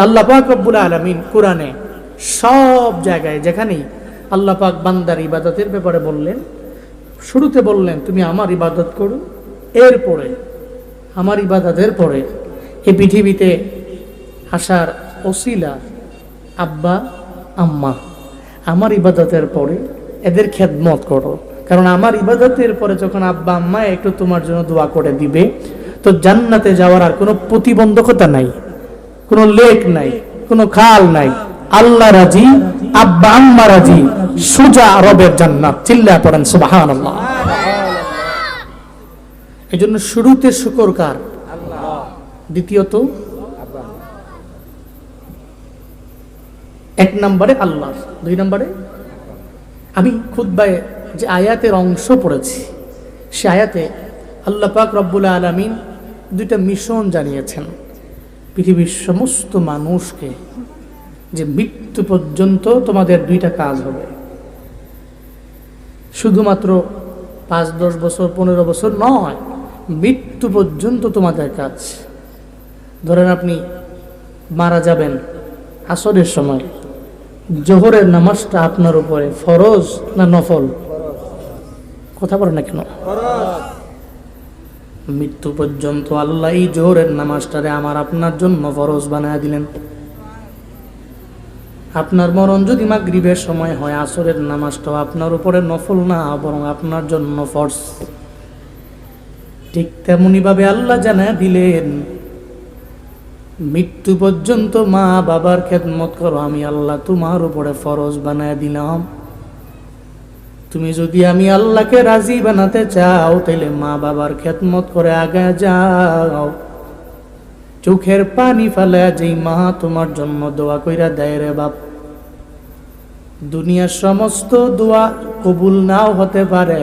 আল্লাহ পাক রব্বুল আলামিন কোরআনে সব জায়গায় যেখানেই আল্লাহ পাক বান্দার ইবাদতের ব্যাপারে বললেন, শুরুতে বললেন তুমি আমার ইবাদত করো, এরপরে আমার ইবাদতের পরে এই পৃথিবীতে আসার ওসিলা আব্বা আম্মা, আমার ইবাদতের পরে এদের খেদমত করো। কারণ আমার ইবাদতের পরে যখন আব্বা আম্মা একটু তোমার জন্য দোয়া করে দিবে, তো জান্নাতে যাওয়ার আর কোনো প্রতিবন্ধকতা নাই, কোনো লেক নাই, কোনো খাল নাই। আল্লাহ রাজি, আব্বা আম্মা রাজি, সুজা রবের জান্নাত। চিল্লা পড়েন সুবহানাল্লাহ। এই জন্য শুরুতে শুকর কার? দ্বিতীয়ত এক নম্বরে আল্লাহ, দুই নম্বরে আমি খুতবায় যে আয়াতের অংশ পড়েছি, সে আয়াতে আল্লাহ পাক রব্বুল আলামিন দুইটা মিশন জানিয়েছেন পৃথিবীর সমস্ত মানুষকে, যে মৃত্যু পর্যন্ত তোমাদের দুইটা কাজ হবে। শুধুমাত্র 5-10 বছর 15 বছর নয়, মৃত্যু পর্যন্ত তোমাদের কাজ। ধরেন আপনি মারা যাবেন আসরের সময়, জোহরের নামাজটা আপনার উপরে ফরজ না নফল? কথা বলেন না কেন? মৃত্যু পর্যন্ত আল্লাহ এই জোহরের নামাজটারে আমার আপনার জন্য ফরজ বানায় দিলেন। আপনার মরণ যদি মাগরিবের সময় হয়, আসরের নামাজটাও আপনার উপরে নফল না, বরং আপনার জন্য ফরজ। ঠিক তেমনি ভাবে আল্লাহ জানায় দিলেন মৃত্যু পর্যন্ত মা বাবার খেদমত করো, আমি আল্লাহ তোমার উপরে ফরজ বানায় দিলাম। তুমি যদি আমি আল্লাহকে রাজি বানাতে চাও, তাহলে মা বাবার খেদমত করে আগে যাও। চোখের পানি ফেলে যেই মা তোমার জন্য দোয়া কইরা দেয় রে বাপ, দুনিয়ার সমস্ত দোয়া কবুল নাও হতে পারে,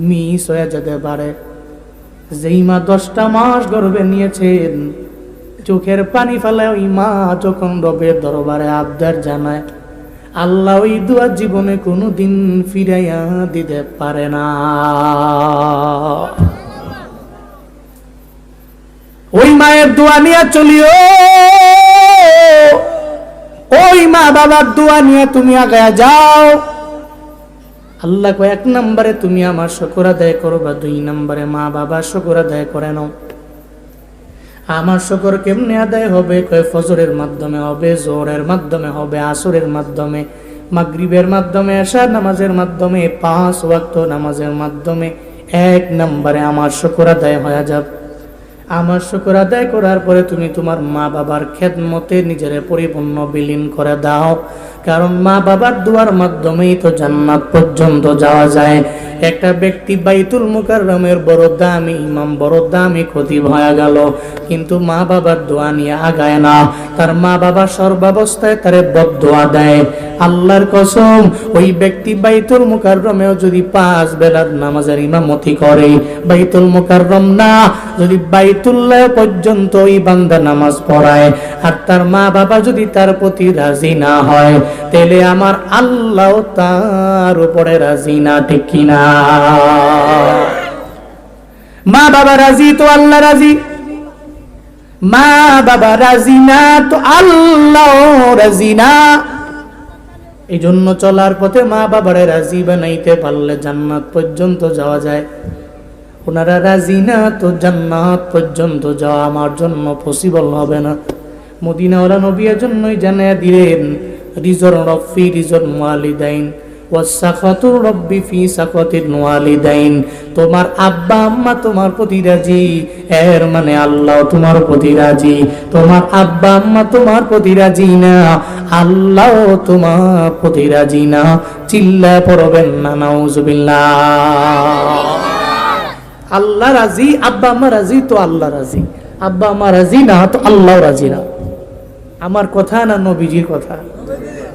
মিস হয়ে যেতে পারে। যেই মা 10টা মাস গর্ভে নিয়েছেন, চোখের পানি ফেলে ওই মা যখন রবের দরবারে আবদার জানায়, আল্লাহ ওই দোয়া জীবনে কোনোদিন ফিরাইয়া দিতে পারে না। ওই মায়ের দোয়া নিয়ে চলিও, ওই মা বাবার দোয়া নিয়ে তুমি আগায়া যাও। আল্লাহ কয় 1 নম্বরে তুমি আমার শুকর আদায় করবা, 2 নম্বরে মা বাবার শুকর আদায় করে নাও। আমার শুকর কেমনে আদায় হবে? কয় ফজরের মাধ্যমে হবে, জোহরের মাধ্যমে হবে, আসরের মাধ্যমে, মাগরিবের মাধ্যমে, এশার নামাজের মাধ্যমে, 5 ওয়াক্ত নামাজের মাধ্যমে 1 নম্বরে আমার শুকর আদায় হয়ে যাবে। আমার শুকর আদায় করার পরে তুমি তোমার মা বাবার খেদমতে নিজের পরিপূর্ণ বিলীন করে দাও। কারণ মা বাবার দোয়ার মাধ্যমেই তো জান্নাত পর্যন্ত যাওয়া যায়। একটা ব্যক্তি বাইতুল মুকাররমের বড় দামি ইমাম, বড় দামি খতিব হয়ে গেল, কিন্তু মা বাবার দোয়া নিয়ে আগায় না। তার মা বাবা সর্বাবস্থায় তারে বদদোয়া দেয়। আল্লাহর কসম, ওই ব্যক্তি বাইতুল মুকাররমেও যদি 5 বেলার নামাজের ইমামতি করে, বাইতুল মুকাররম না, যদি বাইতুল্লাহ পর্যন্ত ওই বান্দা নামাজ পড়ায়, আর তার মা বাবা যদি তার প্রতি রাজি না হয়, তাহলে আমার আল্লাহ তার উপরে রাজি না, ঠিক কিনা? মা বাবা রাজি তো আল্লাহ রাজি, মা বাবা রাজি না তো আল্লাহ রাজি না। এই জন্য চলার পথে মা বাবারে রাজি বানাইতে পারলে জান্নাত পর্যন্ত যাওয়া যায়। ওনারা রাজি না তো জান্নাত পর্যন্ত যাওয়া আমার জন্য পসিবল হবে না। মদিনাওয়ালা নবীর জন্যই জানিয়ে দিলেন, রিজন রব্বি রিজন ওয়ালিদাইন ওয়াসাখাতু রব্বি ফি সাখাতিন ওয়ালিদাইন। তোমার আব্বা আম্মা তোমার প্রতি রাজি, এর মানে আল্লাহ তোমার প্রতি রাজি। তোমার আব্বা আম্মা তোমার প্রতি রাজি না, আল্লাহ তোমার প্রতি রাজি না। চিল্লা পড়বেন না নাউজুবিল্লাহ। আল্লাহ রাজি, আব্বা আম্মা রাজি তো আল্লাহ রাজি, আব্বা আম্মা রাজি না তো আল্লাহ রাজি না। আমার কথা না নবীজির কথা?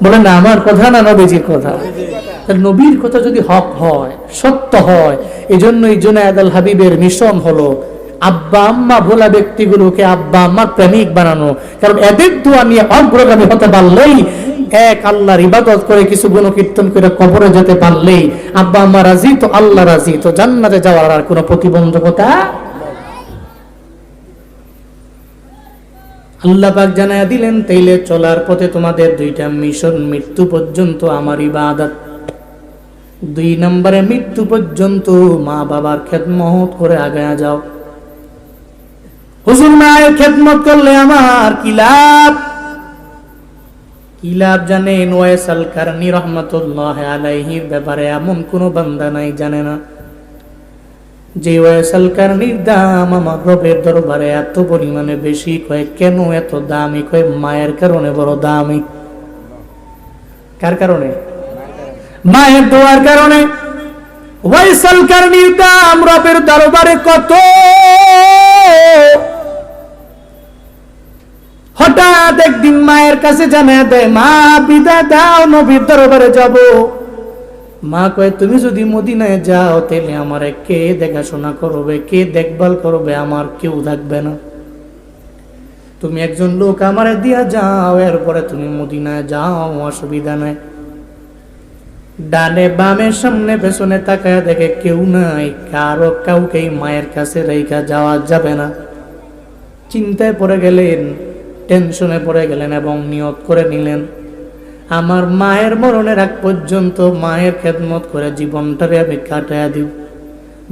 বলেন না, আমার কথা না নবীজির কথা? নবীর কথা যদি হক হয়, সত্য হয়, এই জন্যই জুনায়েদ আল হাবিবের মিশন হলো আব্বা আম্মা ভোলা ব্যক্তিগুলোকে আব্বা আম্মার প্রেমিক বানানো। কারণ এদের দোয়া নিয়ে অগ্রগামী হতে পারলেই, এক আল্লাহর ইবাদত করে কিছু গুণকীর্তন করে কবরে যেতে পারলেই আব্বা আম্মা রাজি তো আল্লাহ রাজি, তো জান্নাতে যাওয়ার আর কোনো প্রতিবন্ধকতা। আল্লাহ পাক জানায়া দিলেন, তাইলে চলার পথে তোমাদের দুইটা মিশন, মৃত্যু পর্যন্ত আমার ইবাদত। 2 নম্বরে মৃত্যু পর্যন্ত মা বাবার খেদমত করে আগায়া যাও। হুজুর মায়ের খেদমত করলে আমার কি লাভ? কি লাভ জানেন? ওয়াইস আল কারনী রহমাতুল্লাহ আলাইহির ব্যাপারে এমন কোন বান্দা নাই জানে না যে ওয়াইস আল কারনীর দাম আমার রবের দরবারে এত পরিমাণে বেশি। কয় কেন এত দামি? কয় মায়ের কারণে বড় দামি। কার কারণে? মায়ের দোয়ার কারণে। ওয়াইস আল কারনীর দাম রবের দরবারে কত! হঠাৎ একদিন মায়ের কাছে জানা দেয়, মা বিদায় দাও, নবীর দরবারে যাব। মা কয়, তুমি যদি মদিনায় যাও তাহলে আমারে কে দেখাশোনা করবে, কে দেখভাল করবে? আমার কেউ থাকবে না। তুমি একজন লোক আমারে দিয়া যাও, এরপরে তুমি মদিনায় যাও, অসুবিধা নাই। ডানে বামে সামনে পেছনে তাকায় দেখে কেউ নাই, কাউকে মায়ের কাছে রেখা যাওয়া যাবে না। চিন্তায় পড়ে গেলেন, টেনশনে পড়ে গেলেন এবং নিয়ত করে নিলেন, আমার মায়ের মরণের আগ পর্যন্ত মায়ের খেদমত করে জীবনটারে আমি কাটায়া দিব।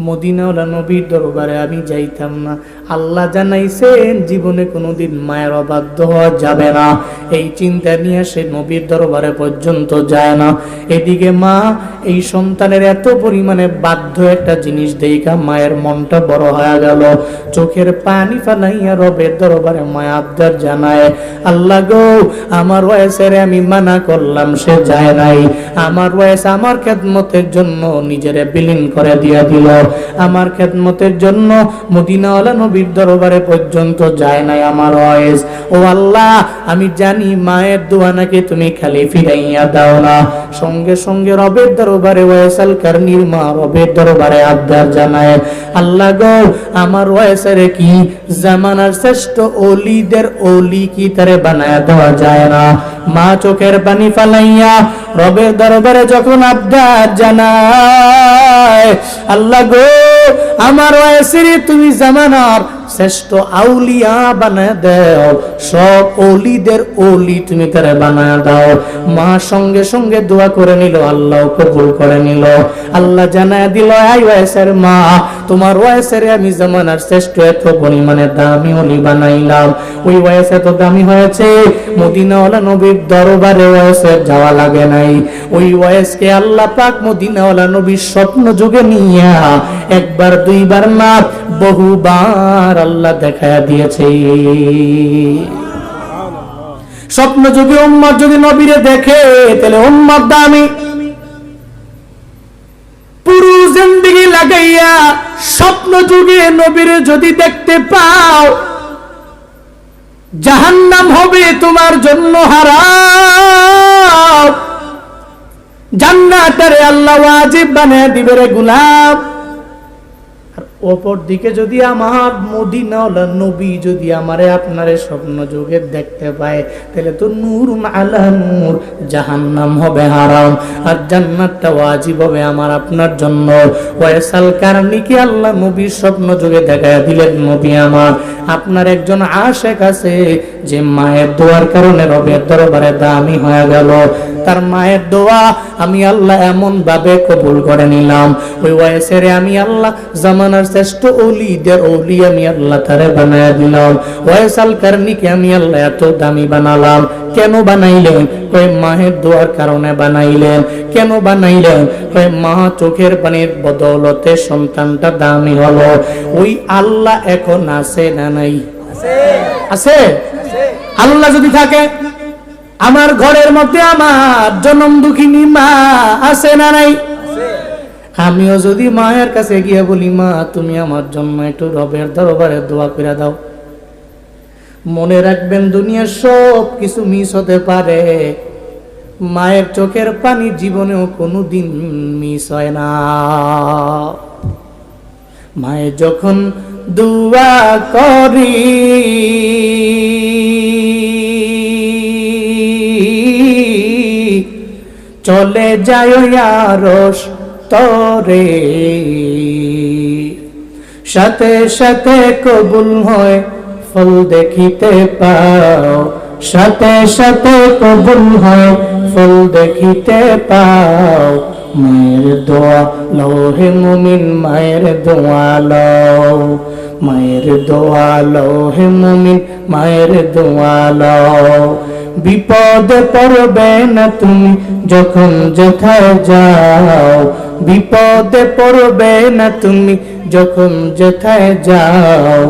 মদিনাওয়ালা নবীর দরবারে আমি যাইতাম না। আল্লাহ জানাইছেন জীবনে কোনোদিন মায়ের অবাধ্য হওয়া যাবে না। এই চিন্তা নিয়ে সে নবীর দরবারে পর্যন্ত যায় না। এদিকে মা এই সন্তানের এত পরিমাণে বাধ্য একটা জিনিস দেখা মায়ের মনটা বড় হয়ে গেল। চোখের পানি ফালাইয়া রবের দরবারে মায়া আবদার জানায়, আল্লাহ গো, আমার ওয়াইসের আমি মানা করলাম, সে যায় নাই। আমার ওয়াইস আমার খেদমতের জন্য নিজেরে বিলীন করে দিয়া দিল। আমার খেদমতের জন্য মদিনাওয়ালা নবীর দরবারে পর্যন্ত যায় নাই আমার ওয়াইস। ও আল্লাহ, আমি জানি মায়ের দোয়া নাকি তুমি খালি ফিরাইয়া দাও না। সঙ্গে সঙ্গে রবের দরবারে ওয়াইস আল কারনীর মা রবের দরবারে আবদার জানায়, আল্লাহ গো, আমার ওয়াইসের কি জামানার শ্রেষ্ঠ ওলিদের ওলি কি তারে বানায়া দেওয়া যায় না? মা চোখের পানি ফালাইয়া রবের দরবারে যখন আবদার জানায়, আল্লাহ গো, আমার ওয়াইসের তুমি জামানার শ্রেষ্ঠ আউলিয়া বানায় দাও, সব ওলিদের ওলি তুমি তারে বানায় দাও। মা সঙ্গে সঙ্গে দোয়া করে নিল, আল্লাহ কবুল করে নিল। আল্লাহ জানায় দিল, আই ওয়াইসের মা, তোমার ওয়াইসের আমি জামানার শ্রেষ্ঠ এত পরিমাণে দামি ওলি বানাইলাম। ওই ওয়াইস এত দামি হয়েছে, মদিনাওয়ালা নবীর দরবারে ওয়াইসের যাওয়া লাগে নাই। ওই ওয়াইসকে আল্লাহ পাক মদিনাওয়ালা নবীর স্বপ্ন যুগে নিয়ে একবার দুইবার না বহুবার আল্লাহ দেখায়া দিয়েছে। স্বপ্ন যুগে উম্মত যদি নবীরে দেখে তাহলে উম্মত দামি। পুরো জিন্দেগি লাগাইয়া স্বপ্ন যুগে নবীরে যদি দেখতে পাও, জাহান্নাম হবে তোমার জন্য হারাম। জান্নাতের আল্লাহ ওয়াজিব বানায় দিবে রে গোলাম। অপর দিকে যদি আমার মদিনাওয়ালা নবী যদি আমারে আপনারে স্বপ্ন যুগে দেখতে পায়, তাহলে তো নূর আলা নূর, জাহান্নাম হবে হারাম আর জান্নাতটা ওয়াজিব হবে আমার আপনার জন্য। ওয়াইসাল কারণীকে আল্লাহ নবীর স্বপ্ন যুগে দেখায়া দিলেন, নবী আমার, আপনার একজন আশেক আছে যে মায়ের দোয়ার কারণে রবের দরবারে দামি হয়ে গেল। তার মায়ের দোয়া আমি আল্লাহ এমন ভাবে কবুল করে নিলাম, ওই ওয়াইসের আমি আল্লাহ জামানার শ্রেষ্ঠ ওলিদের ওলি আমি আল্লাহ তারে বানায়া দিলাম। ওয়াইসাল কারণীকে আমি আল্লাহ এত দামি বানালাম। কেন বানাইলেন? কই মায়ের দোয়ার কারণে বানাইলেন। কেন বানাইলেন? কই মা চোখের পানির বদৌলতে সন্তানটা দামি হলো। ওই আল্লাহ এখন আছে না নাই? আছে। আল্লাহ যদি থাকে, আমার ঘরের মধ্যে আমার জনম দুঃখিনী মা আছে না নাই? আমিও যদি মায়ের কাছে গিয়ে বলি, মা তুমি আমার জন্য একটু রবের দরবারে দোয়া করে দাও, মনে রাখবেন দুনিয়ার সব কিছু মিস হতে পারে, মায়ের চোখের পানি জীবনেও কোনোদিন মিস হয় না। মায়ের যখন দোয়া করি চলে যায় আরশ তরে, সাথে সাথে কবুল হয় ফল দেখিতে পাও, সাথে সাথে কবুল হয় ফল দেখিতে পাও। মায়ের দোয়া লও হে মুমিন, মায়ের দোয়া লও, মায়ের দোয়া লও হে মুমিন, মায়ের দোয়া লও। বিপদে পড়বে না তুমি যখন যেথায় যাও, বিপদে পড়বে না তুমি যখন যেথায় যাও।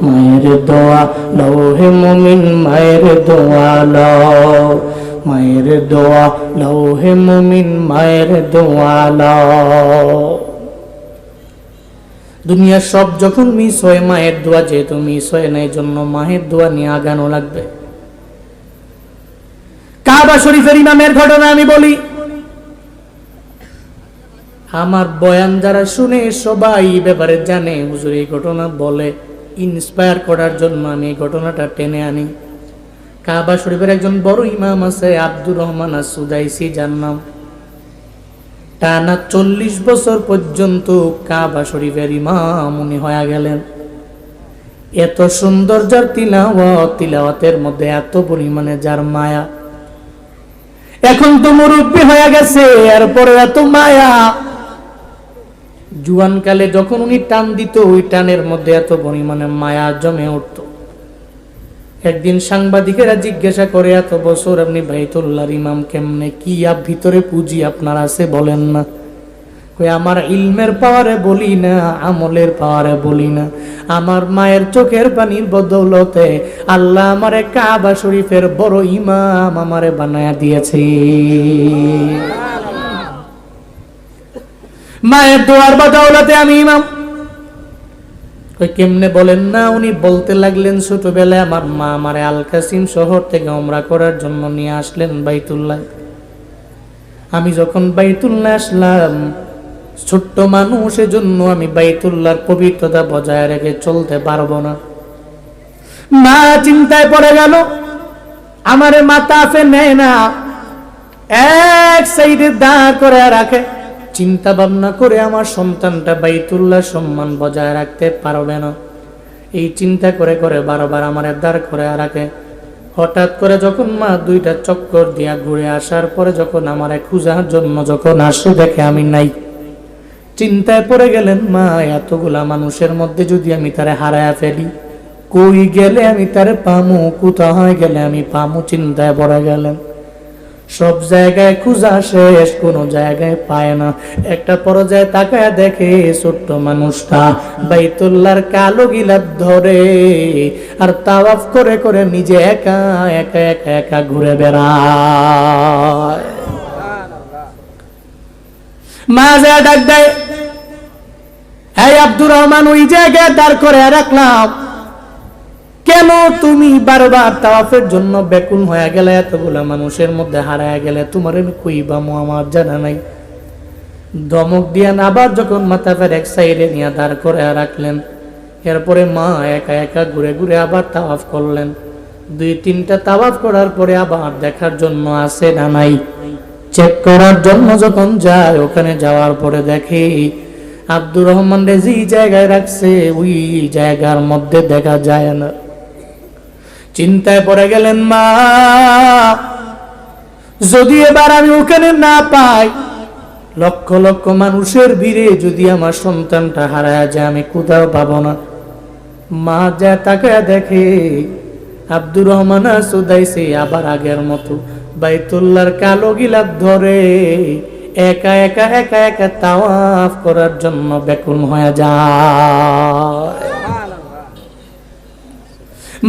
মায়ের দোয়া লও হে মুমিন, মায়ের দোয়া লও, মায়ের দোয়া লও হে মুমিন, মায়ের দোয়া লও। দুনিয়ার সব যখন মিস হয়, মায়ের দোয়া যেহেতু মিস হয় না, এই জন্য মায়ের দোয়া নিয়ে আগানো লাগবে। কাবা শরীফের ইমামের ঘটনা আমি বলি। আমার বয়ান যারা শুনে সবাই ব্যাপারে জানে, হুজুর এই ঘটনা বলে ইন্সপায়ার করার জন্য আমি এই ঘটনাটা টেনে আনি। কাবা শরীফের একজন বড় ইমাম আছে, আব্দুর রহমান আস-সুদাইসি, যার নাম। টানা 40 বছর পর্যন্ত কাবা শরীফের ইমাম উনি হয়ে গেলেন। এত সুন্দর যার তিলাওয়াত, তিলাওয়াতের মধ্যে এত পরিমাণে যার মায়া। এখন তো মুরব্বী হয়ে গেছে, এরপরে এত মায়া। জুয়ানকালে যখন উনি টান দিত, ওই টানের মধ্যে এত পরিমাণে মায়া জমে উঠত। একদিন সাংবাদিকেরা জিজ্ঞাসা করে, এত বছর আপনি বাইতুল্লাহর ইমাম কেমনে, কি ভিতরে পুঁজি আপনার আছে বলেন না। কই আমার ইলমের পাওয়ারে বলি না, আমলের পাওয়ারে বলি না, আমার মায়ের চোখের পানির বদৌলতে আল্লাহ আমারে কাবা শরীফের বড় ইমাম আমারে বানায়া দিয়েছে। মায়ের দোয়ার বদৌলতে আমি ইমাম। ওই কেমনে বলেন না। উনি বলতে লাগলেন, ছোটবেলায় আমার মা আমারে আল কাসিম শহর থেকে উমরা করার জন্য নিয়ে আসলেন বাইতুল্লাহ। আমি যখন বাইতুল্লাহ আসলাম, ছোট্ট মানুষ, এজন্য আমি বাইতুল্লাহর পবিত্রতা বজায় রেখে চলতে পারবো না। মা চিন্তায় পড়ে গেল, আমারে মাতাফে নেয় না, এক সাইডে দাঁড় করে রাখে। চিন্তা ভাবনা করে আমার সন্তানটা বাইতুল্লাহ সম্মান বজায় রাখতে পারবে না, এই চিন্তা করে করে বারবার আমার দাঁড় করে রাখে। হঠাৎ করে যখন মা দুইটা চক্কর দিয়া ঘুরে আসার পরে যখন আমার খোঁজার জন্য যখন আসে, দেখে আমি নাই। চিন্তায় পড়ে গেলেন, মা এতগুলা মানুষের মধ্যে যদি আমি তারে হারায়া ফেলি, কই গেলে আমি তারে পামু, কোথায় গেলে আমি পামু, চিন্তায় পড়ে গেলেন। সব জায়গায় খুঁজা শেষ, কোনো জায়গায় পায় না। একটা পর্যায়ে তাকায় দেখে ছোট্ট মানুষটা বাইতুল্লাহর কালো গিলাপ ধরে আর তাওয়াফ করে করে নিজে একা একা একা একা ঘুরে বেড়ায়। মা যা ডাক দেয়, হে আব্দুর রহমান, ওই জায়গায় দাঁড় করে রাখলাম, কেন তুমি বারবার তাওয়াফের জন্য বেকুল হয়ে গেলে, এতগুলা মানুষের মধ্যে হারায় গেলে, তোমার আমি কইবামু আমার জানা নাই। ধমক দিয়া আবার যখন মাথা ফের এক সাইডে নিয়ে দাঁড় করে রাখলেন, এরপরে মা একা একা ঘুরে ঘুরে আবার তাওয়াফ করলেন। 2-3টা তাওয়াফ করার পরে আবার দেখার জন্য আছে না নাই চেক করার জন্য যখন যায়, ওখানে যাওয়ার পরে দেখে আব্দুর রহমান রে যে জায়গায় রাখছে ওই জায়গার মধ্যে দেখা যায় না। চিন্তায় পড়ে গেলেন, মা যদি এবার আমি ওখানে না পাই, লক্ষ লক্ষ মানুষের ভিড়ে যদি আমার সন্তানটা হারায় যায়, আমি কোথাও পাবো না। মা যা তাকায় দেখে আব্দুর রহমান আস-সুদাইসি আবার আগের মতো বাইতুল্লাহর কালো গিলাপ ধরে একা একা একা একা তাওয়াফ করার জন্য বেকুল হয়ে যায়।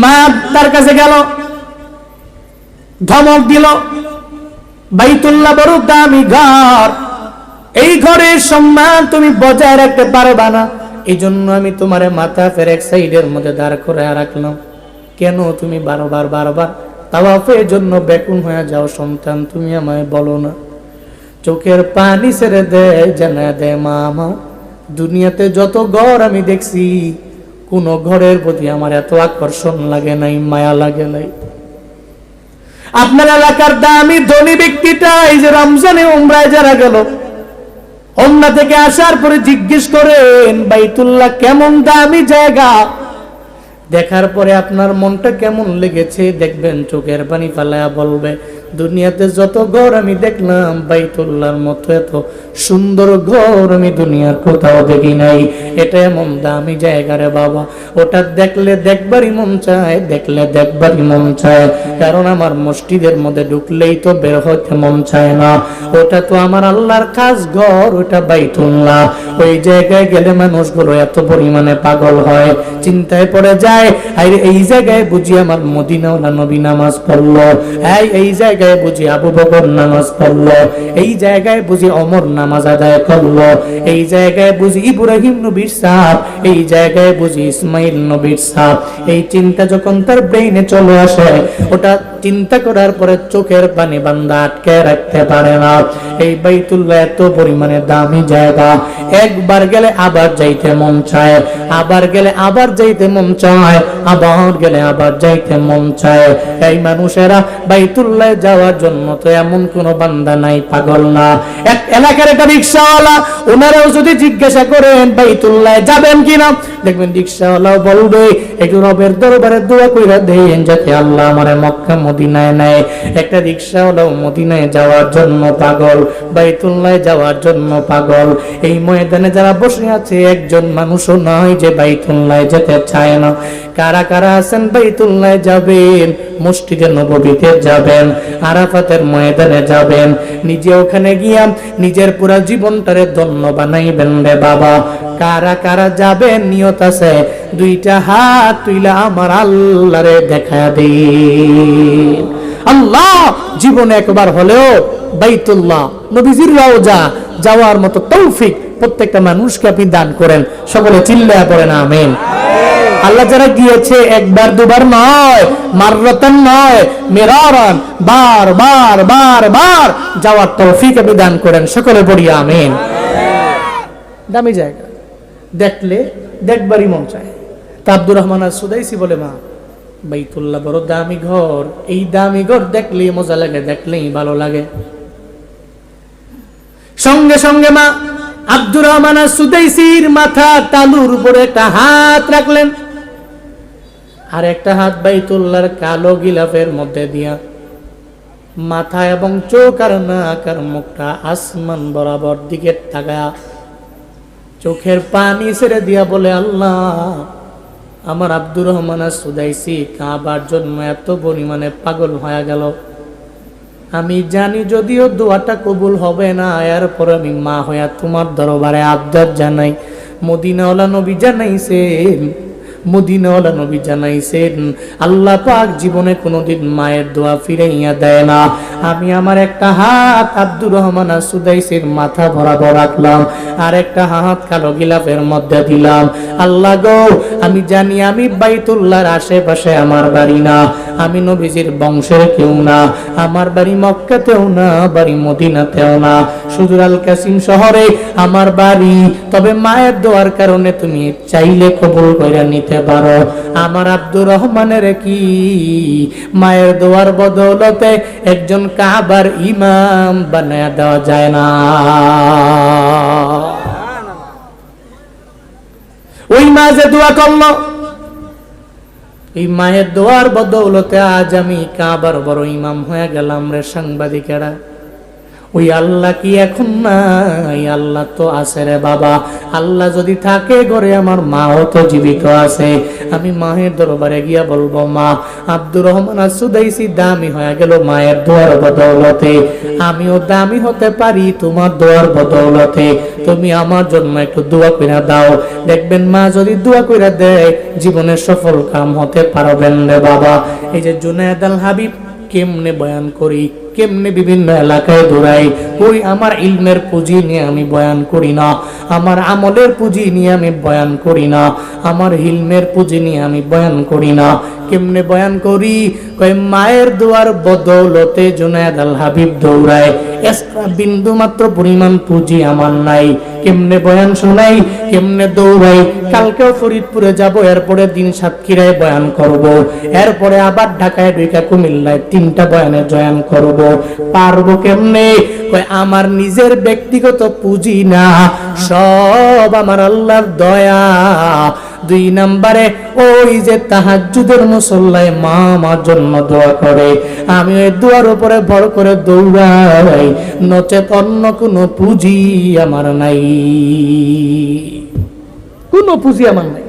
মা তার কাছে গেল, ধমক দিল, বাইতুল্লাহ বড় দামি ঘর, এই ঘরের সম্মান তুমি বজায় রাখতে পারবা না, এই জন্য আমি তোমারে মাথা ফের এক সাইডের মধ্যে দাঁড় করে রাখলাম। কেন তুমি বারবার বারবার তাওয়াফের জন্য বেকুল হয়ে যাও সন্তান, তুমি আমায় বলো না। চোখের পানি ছেড়ে দেয়, জানা দেয়, মা আমার দুনিয়াতে যত ঘর আমি দেখছি, কোন ঘরের প্রতি আমার এত আকর্ষণ লাগে নাই, মায়া লাগে নাই। আপনার এলাকার দামি ধনী ব্যক্তিটা এই যে রমজানে উমরায় যারা গেল, ওমরা থেকে আসার পরে জিজ্ঞেস করেন বাইতুল্লাহ কেমন দামি জায়গা, দেখার পরে আপনার মনটা কেমন লেগেছে দেখবেন চোখের পানি ফালায়া বলবে, দুনিয়াতে যত ঘর আমি দেখলাম বাইতুল্লাহর মতো এত সুন্দর ঘর আমি দুনিয়ার কোথাও দেখি নাই। এটা এমন দামি জায়গা রে বাবা, ওটা দেখলে দেখবারই মন চায়, দেখলে দেখবারই মন চায়। কারণ আমার মসজিদের মধ্যে ঢুকলেই তো বের হতে মন চায় না। ওটা তো আমার আল্লাহর খাস ঘর, ওটা বাইতুল্লাহ। ওই জায়গায় গেলে মানুষগুলো এত পরিমাণে পাগল হয়, চিন্তায় পড়ে যায়, আরে এই জায়গায় বুঝি আমার মদিনাওয়ালা নবী নামাজ পড়লো, এই জায়গায় বুঝি আবু বকর নামাজ পড়লো, এই জায়গায় বুঝি ওমর নামাজ আদায় করলো, এই জায়গায় বুঝি ইব্রাহিম নবীর সাপ, এই জায়গায় বুঝি ইসমাইল নবীর সাপ। এই চিন্তা যখন তার ব্রেইনে চলে আসে, ওটা চিন্তা করার পরে চোখের পানি বান্দা আটকে রাখতে পারে না। এই বাইতুল্লাহ এত পরিমাণে দামি জায়গা, একবার গেলে আবার যাইতে মন চায়, আবার গেলে আবার যাইতে মন চায়, আবার গেলে আবার যাইতে মন চায়। এই মানুষেরা বাইতুল্লাহ যাওয়ার জন্য তো এমন কোন বান্দা নাই পাগল না। এক এলাকার একটা রিকশাওয়ালা, ওনারাও যদি জিজ্ঞাসা করেন বাইতুল্লাহ যাবেন কিনা, দেখবেন রিকশাওয়ালাও বলবে একটু রবের দরবারে দোয়া কইরা দেন যাতে আল্লাহ আমারে মক্কা মদিনায় নেয়। একটা রিকশাওয়ালাও মদিনায় যাওয়ার জন্য পাগল, বাইতুল্লাহ যাওয়ার জন্য পাগল। এই ময়দানে যারা বসে আছে একজন মানুষও নয় যে বাইতুল্লাহ যেতে চায় না। কারা কারা আছেন বাইতুল্লাহ যাবেন, মসজিদে নববীতে যাবেন, আরাফাতের ময়দানে যাবেন, নিজে ওখানে গিয়া নিজের পুরা জীবনটারে ধন্য বানাইবেন রে বাবা। কারা কারা যাবেন নিয়ত আছে, দুইটা হাত তুইলা আমার আল্লাহরে দেখা দিন। আল্লাহ জীবনে একবার হলেও বাইতুল্লাহ নবীজির রওজা যাওয়ার মতো তৌফিক প্রত্যেকটা মানুষকে আপনি দান করেন। সকলে চিল্লায়া পড়েন আমিন। আল্লাহ যারা গিয়েছে একবার দুবার নয়, মাররাতান নয়, মিরারান, বার বার বার বার যাওয়ার তৌফিক আপনি দান করেন। সকলে পড়ি আমিন। দামি জায়গা, দেখলে দেখবারই মন চায়। তা আব্দুর রহমান আস-সুদাইসি বলে, মা বাইতুল্লাহ বড় দামি ঘর, এই দামি ঘর দেখলেই মজা লাগে, দেখলেই ভালো লাগে। সঙ্গে সঙ্গে মা আব্দুর রহমান আস-সুদাইসির মাথা তালুর উপরে একটা হাত রাখলেন, আর একটা হাত বাইতুল্লাহর কালো গিলাফের মধ্যে দিয়া মাথা এবং চোখ আর নাক আর মুখটা আসমান বরাবর দিকে তাকায়া চোখের পানি ছেড়ে দিয়া বলে, আল্লাহ আমার আব্দুর রহমান আস-সুদাইসি কাবার জন্য এত পরিমাণে পাগল হয়ে গেল, আমি জানি যদিও দোয়াটা কবুল হবে না, এরপর আমি মা হইয়া তোমার দরবারে আবদার জানাই। মদিনাওয়ালা নবী জানাইছেন, মদিনাওয়ালা নবী জানাইছেন আল্লাহ পাক জীবনে কোনোদিন মায়ের দোয়া ফিরাইয়া দেয় না। আমি আমার একটা হাত আব্দুর রহমান আস-সুদাইসির মাথা বরাবর রাখলাম, আর একটা হাত কালো গিলাফের মধ্যে দিলাম। আল্লাহ গো, আমি জানি আমি বাইতুল্লাহর আশেপাশে আমার বাড়ি না, আমি নবীজির বংশের কেউ না, আমার বাড়ি মক্কাতেও না, বাড়ি মদিনাতেও না, সুদূর আল কাসিম শহরে আমার বাড়ি। তবে মায়ের দোয়ার কারণে তুমি চাইলে কবুল করে নিতে পারো। আমার আব্দুর রহমানের কি মায়ের দোয়ার বদৌলতে একজন কাবার ইমাম বানায়া দেওয়া যায় না? ওই মা যে দোয়া করলো, এই মায়ের দোয়ার বদৌলতে আজ আমি কাবার বড় ইমাম হয়ে গেলাম রে সাংবাদিকেরা। ওই আল্লাহ কি এখন নাই? আল্লাহ তো আছে রে বাবা। আল্লাহ যদি থাকে ঘরে, আমার মাও তো জীবিত আছে। আমি মায়ের দরবারে গিয়া বলবো, মা আব্দুর রহমান আস-সুদাইসি দামি হয়ে গেল মায়ের দোয়ার বদৌলতে, আমিও দামি হতে পারি তোমার দোয়ার বদৌলতে। তুমি আমার জন্য একটু দোয়া কইরা দাও। দেখবেন মা যদি দোয়া কইরা দেয়, জীবনের সফল কাম হতে পারবেন রে বাবা। এই যে জুনায়েদ আল হাবিব কেমনে বয়ান করি, কেমনে বিভিন্ন এলাকায় দৌড়াই, ওই আমার ইলমের পুঁজি নিয়ে আমি বয়ান করি না, আমার আমলের পুঁজি নিয়ে আমি বয়ান করি না, আমার হিলমের পুঁজি নিয়ে আমি বয়ান করি না। কেমনে বয়ান করি? কয় মায়ের দোয়ার বদৌলতে জুনায়েদ আল হাবিব দৌড়ায়, এক্সট্রা বিন্দু মাত্র পরিমাণ পুঁজি আমার নাই। কেমনে বয়ান শোনাই, কেমনে দৌড়াই। কালকেও ফরিদপুরে যাব, এরপরে দিন সাতক্ষীরায় বয়ান করব, এরপরে আবার ঢাকায় ঢুকা কুমিল্লায় 3টা বয়ানে জয়ান করব। পারবো কেমনে? কয় আমার নিজের ব্যক্তিগত পুঁজি না, সব আমার আল্লাহর দয়া। দুই নম্বরে ওই যে তাহাজ্জুদের মুসল্লায় মা আমার জন্য দোয়া করে, আমি ওই দোয়ার উপরে ভর করে দৌড়াই, নচেত অন্য কোনো পুঁজি আমার নাই, কোনো পুঁজি আমার নাই।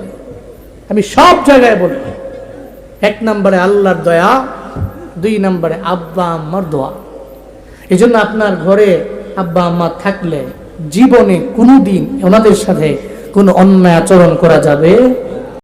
আমি সব জায়গায় বলি, এক নম্বরে আল্লাহর দয়া, দুই নম্বরে আব্বা আম্মার দোয়া। এই জন্য আপনার ঘরে আব্বা আম্মা থাকলে জীবনে কোনোদিন ওনাদের সাথে কোনো অন্যায় আচরণ করা যাবে